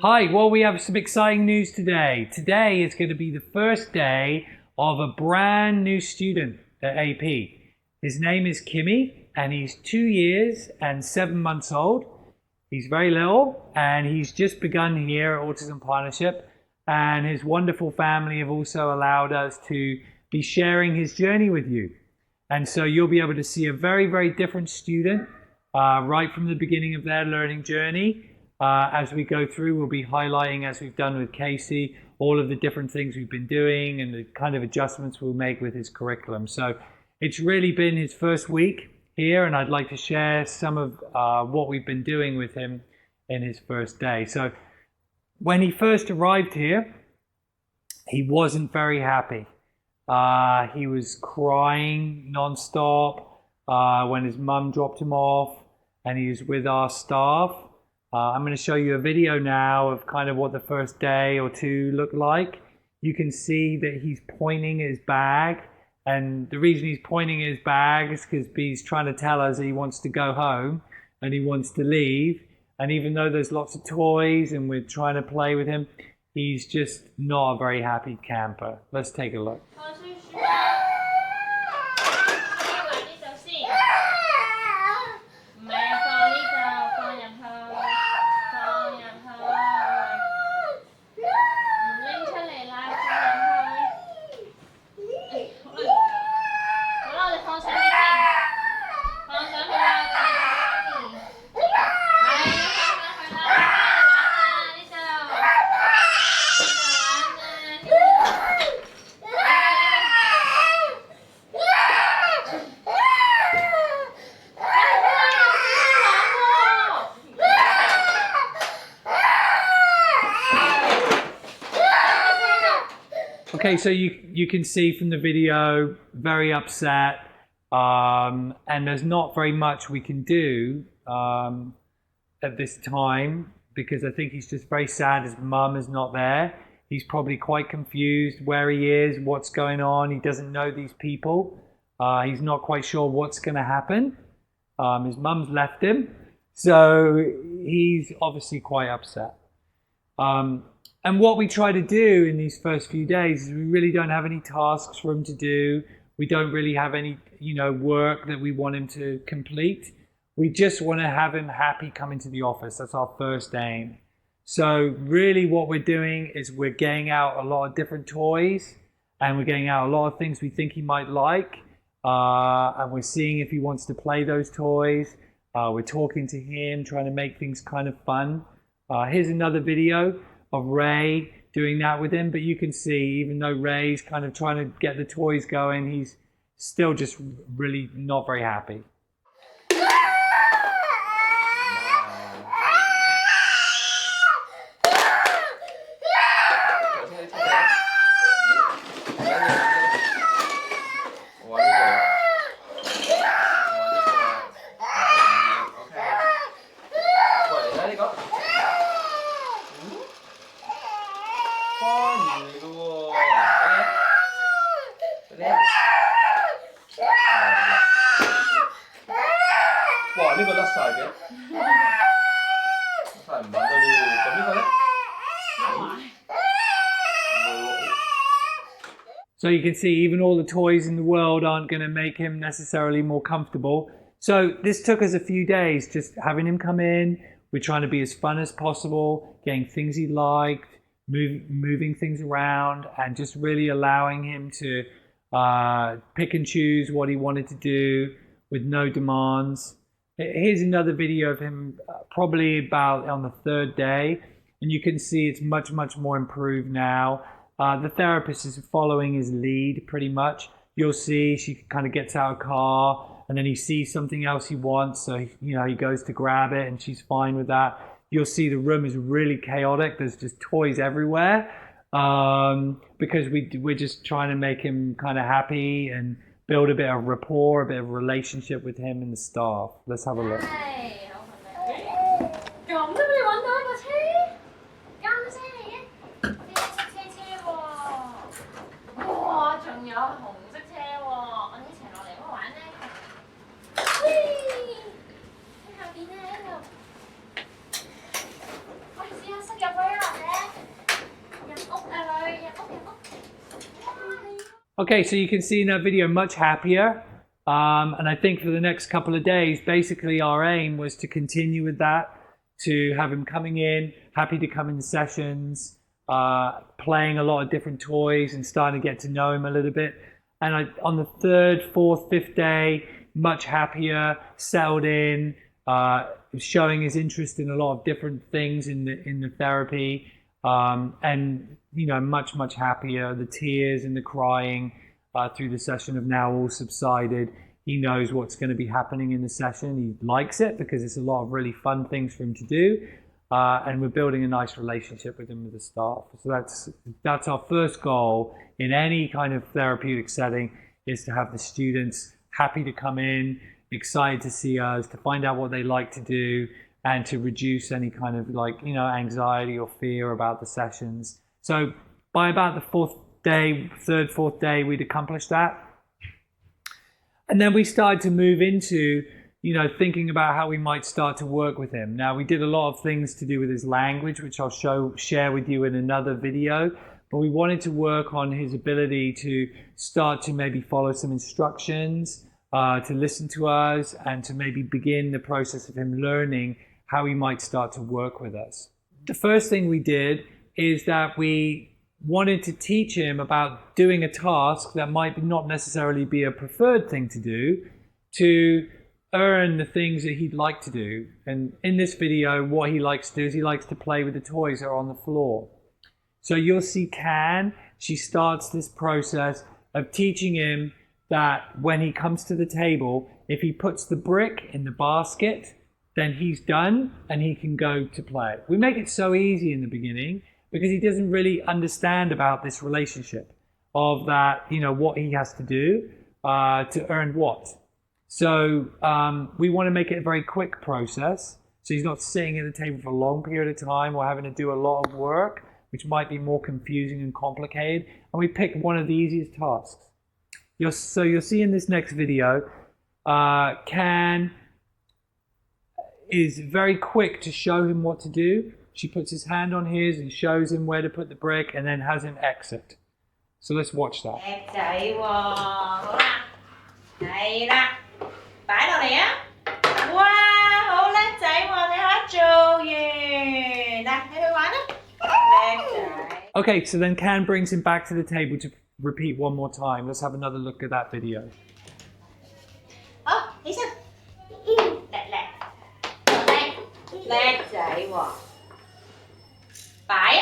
Hi, well, we have some exciting news today. Today is going to be the first day of a brand new student at AP. His name is Kimi, and he's 2 years and 7 months old. He's very little, and he's just begun here at Autism Partnership, and his wonderful family have also allowed us to be sharing his journey with you. And so you'll be able to see a very, very different student right from the beginning of their learning journey. As we go through, we'll be highlighting, as we've done with Casey, all of the different things we've been doing and the kind of adjustments we'll make with his curriculum. So it's really been his first week here, and I'd like to share some of what we've been doing with him in his first day. So when he first arrived here, he wasn't very happy. He was crying non-stop when his mum dropped him off, and he was with our staff. I'm going to show you a video now of kind of what the first day or two looked like. You can see that he's pointing at his bag, and the reason he's pointing at his bag is because he's trying to tell us that he wants to go home and he wants to leave. And even though there's lots of toys and we're trying to play with him, he's just not a very happy camper. Let's take a look. Okay, so you can see from the video, very upset, and there's not very much we can do at this time, because I think he's just very sad his mum is not there. He's probably quite confused where he is, what's going on. He doesn't know these people. He's not quite sure what's going to happen. His mum's left him, so he's obviously quite upset. And what we try to do in these first few days is we really don't have any tasks for him to do. We don't really have any, work that we want him to complete. We just want to have him happy coming to the office. That's our first aim. So really what we're doing is we're getting out a lot of different toys, and we're getting out a lot of things we think he might like. And we're seeing if he wants to play those toys. We're talking to him, trying to make things kind of fun. Here's another video of Ray doing that with him, but you can see even though Ray's kind of trying to get the toys going, he's still just really not very happy. So you can see even all the toys in the world aren't going to make him necessarily more comfortable. So this took us a few days, just having him come in. We're trying to be as fun as possible, getting things he liked, moving things around, and just really allowing him to pick and choose what he wanted to do with no demands. Here's another video of him probably about on the third day, and you can see it's much, much more improved now. The therapist is following his lead pretty much. You'll see she kind of gets out of the car, and then he sees something else he wants, so he goes to grab it, and she's fine with that. You'll see the room is really chaotic. There's just toys everywhere because we're just trying to make him kind of happy and build a bit of rapport, a bit of relationship with him and the staff. Let's have a look. 識車喎，我哋一齊落嚟好玩咧。喂，喺下邊咧喺度。我哋試下塞入去啊，或者入屋啊佢，入屋。Okay, so you can see in that video much happier. And I think for the next couple of days, basically our aim was to continue with that, to have him coming in, happy to come in sessions, playing a lot of different toys and starting to get to know him a little bit. And on the third, fourth, fifth day, much happier, settled in, showing his interest in a lot of different things in the therapy, and much happier. The tears and the crying through the session have now all subsided. He knows what's going to be happening in the session. He likes it because it's a lot of really fun things for him to do, and we're building a nice relationship with him with the staff. So that's our first goal in any kind of therapeutic setting, is to have the students happy to come in, excited to see us, to find out what they like to do, and to reduce any kind of anxiety or fear about the sessions. So by about the third, fourth day, we'd accomplished that. And then we started to move into, thinking about how we might start to work with him. Now, we did a lot of things to do with his language, which I'll share with you in another video. But we wanted to work on his ability to start to maybe follow some instructions, to listen to us, and to maybe begin the process of him learning how he might start to work with us. The first thing we did is that we wanted to teach him about doing a task that might not necessarily be a preferred thing to do, to earn the things that he'd like to do. And in this video, what he likes to do is he likes to play with the toys that are on the floor. So you'll see Can, she starts this process of teaching him that when he comes to the table, if he puts the brick in the basket, then he's done and he can go to play. We make it so easy in the beginning because he doesn't really understand about this relationship of that, what he has to do to earn what. So we want to make it a very quick process. So he's not sitting at the table for a long period of time or having to do a lot of work, which might be more confusing and complicated. And we picked one of the easiest tasks. So you'll see in this next video, Can is very quick to show him what to do. She puts his hand on his and shows him where to put the brick and then has him exit. So let's watch that. 叻仔喎，好啦，係啦，擺落嚟啊！哇，好叻仔喎！你下做完，嗱，你去玩啦，叻仔。Okay, so then Can brings him back to the table to repeat one more time. Let's have another look at that video. 好，起身，叻仔喎，擺啊！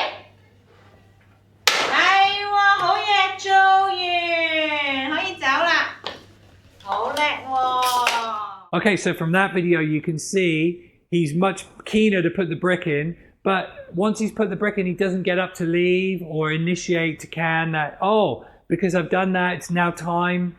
係喎，好嘢，做完可以走啦，好叻喎。Okay, so from that video you can see he's much keener to put the brick in, but once he's put the brick in, he doesn't get up to leave or initiate to Can that, oh, because I've done that, it's now time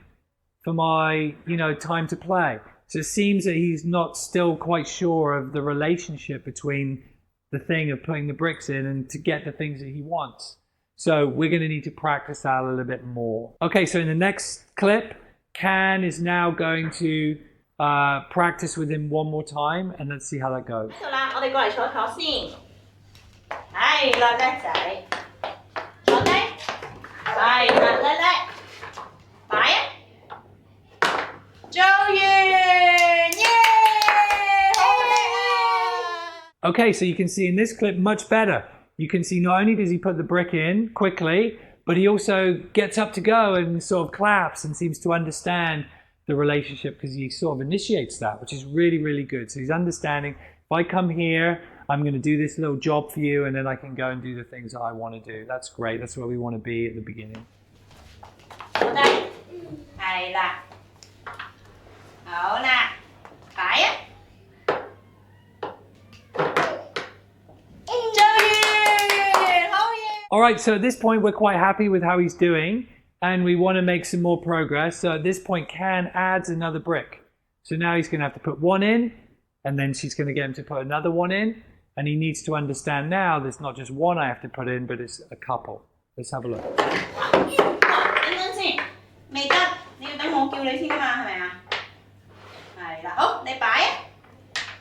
for my, time to play. So it seems that he's not still quite sure of the relationship between the thing of putting the bricks in and to get the things that he wants. So we're going to need to practice that a little bit more. Okay, so in the next clip, Can is now going to practice with him one more time, and let's see how that goes. 好啦，我哋過嚟坐坐先。係啦，叻仔，坐低。係啦，叻叻，擺啊！做完，耶！好叻啊！ Okay, so you can see in this clip much better. You can see not only does he put the brick in quickly, but he also gets up to go and sort of claps and seems to understand the relationship because he sort of initiates that, which is really, really good. So he's understanding, if I come here, I'm going to do this little job for you and then I can go and do the things that I want to do. That's great. That's where we want to be at the beginning. 坐低，係啦，好啦，擺啊！ All right, so at this point, we're quite happy with how he's doing and we want to make some more progress. So at this point, Can adds another brick. So now he's going to have to put one in and then she's going to get him to put another one in. And he needs to understand now there's not just one I have to put in, but it's a couple. Let's have a look. 等陣先，未得。你先㗎嘛，係咪啊？係啦，好，你擺啊，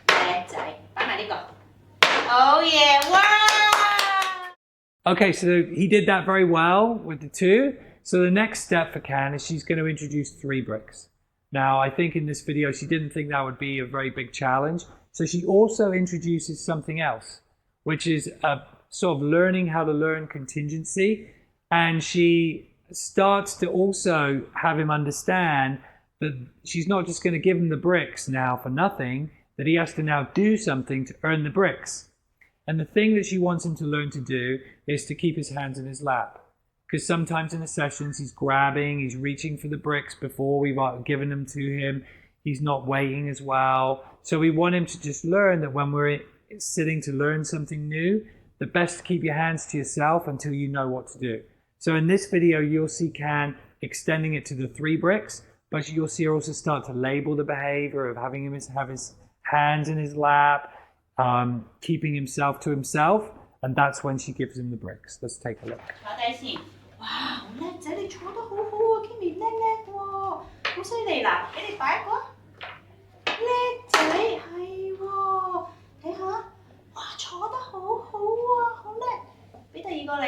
叻仔，擺埋呢個。Oh yeah! Wow! Okay, so he did that very well with the 2. So the next step for Can is she's going to introduce 3 bricks. Now, I think in this video, she didn't think that would be a very big challenge. So she also introduces something else, which is a sort of learning how to learn contingency. And she starts to also have him understand that she's not just going to give him the bricks now for nothing, that he has to now do something to earn the bricks. And the thing that she wants him to learn to do is to keep his hands in his lap. Because sometimes in the sessions he's grabbing, he's reaching for the bricks before we've given them to him. He's not waiting as well. So we want him to just learn that when we're sitting to learn something new, the best to keep your hands to yourself until you know what to do. So in this video, you'll see Can extending it to the 3 bricks, but you'll see her also start to label the behavior of having him have his hands in his lap, keeping himself to himself, and that's when she gives him the bricks. Let's take a look. 坐低先，哇，好叻仔，你坐得好好喎 ，Kimi 叻叻喎，好犀利嗱，俾你擺一個啊，叻仔係喎，睇下，哇，坐得好好喎，好叻，俾第二個你，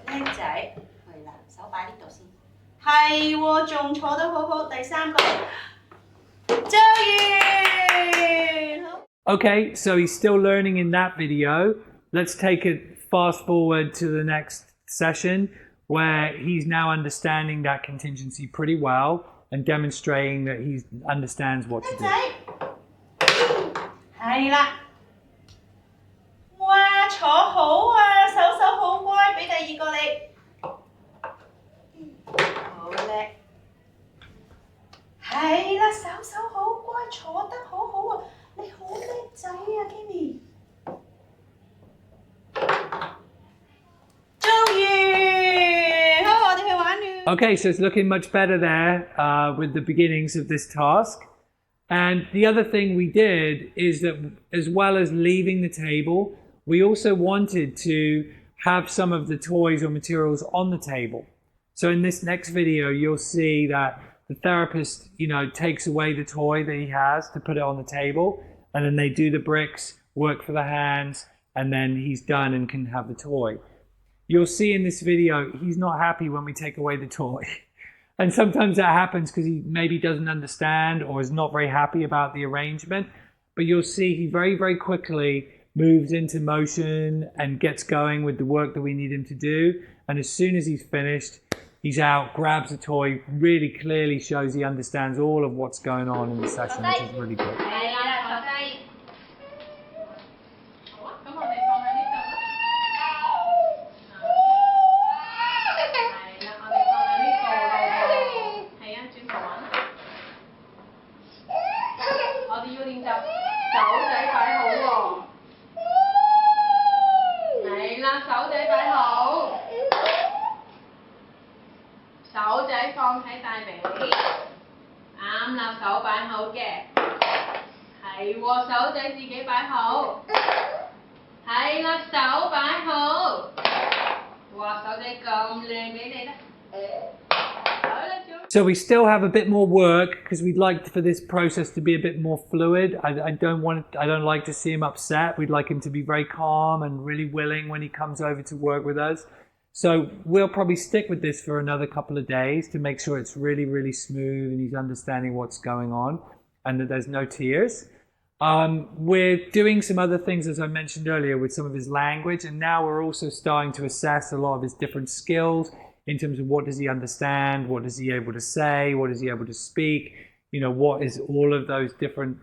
叻仔，係啦，手擺呢度先，係喎，仲坐得好好，第3個，周瑜，好。Okay, so he's still learning in that video. Let's take it fast forward to the next session where he's now understanding that contingency pretty well and demonstrating that he understands what to do. 係啦，哇，坐好啊，手好乖，俾第2個你，好叻，係啦，手好乖，坐得好好啊，你好叻仔啊 ，Kimi。Okay, so it's looking much better there with the beginnings of this task. And the other thing we did is that as well as leaving the table, we also wanted to have some of the toys or materials on the table. So in this next video, you'll see that the therapist, takes away the toy that he has to put it on the table, and then they do the bricks, work for the hands, and then he's done and can have the toy. You'll see in this video, he's not happy when we take away the toy. And sometimes that happens because he maybe doesn't understand or is not very happy about the arrangement. But you'll see he very, very quickly moves into motion and gets going with the work that we need him to do. And as soon as he's finished, he's out, grabs the toy, really clearly shows he understands all of what's going on in the session, which is really good. So we still have a bit more work because we'd like for this process to be a bit more fluid. I don't like to see him upset. We'd like him to be very calm and really willing when he comes over to work with us. So we'll probably stick with this for another couple of days to make sure it's really, really smooth and he's understanding what's going on and that there's no tears. We're doing some other things, as I mentioned earlier, with some of his language, and now we're also starting to assess a lot of his different skills in terms of what does he understand, what is he able to say, what is he able to speak, what is all of those different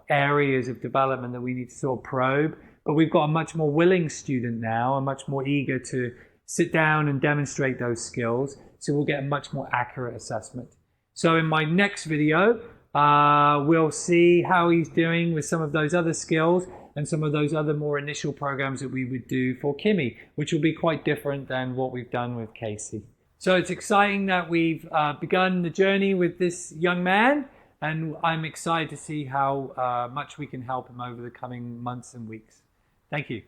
areas of development that we need to sort of probe. But we've got a much more willing student now, and much more eager to sit down and demonstrate those skills, so we'll get a much more accurate assessment. So in my next video, we'll see how he's doing with some of those other skills and some of those other more initial programs that we would do for Kimi, which will be quite different than what we've done with Casey. So it's exciting that we've begun the journey with this young man, and I'm excited to see how much we can help him over the coming months and weeks. Thank you.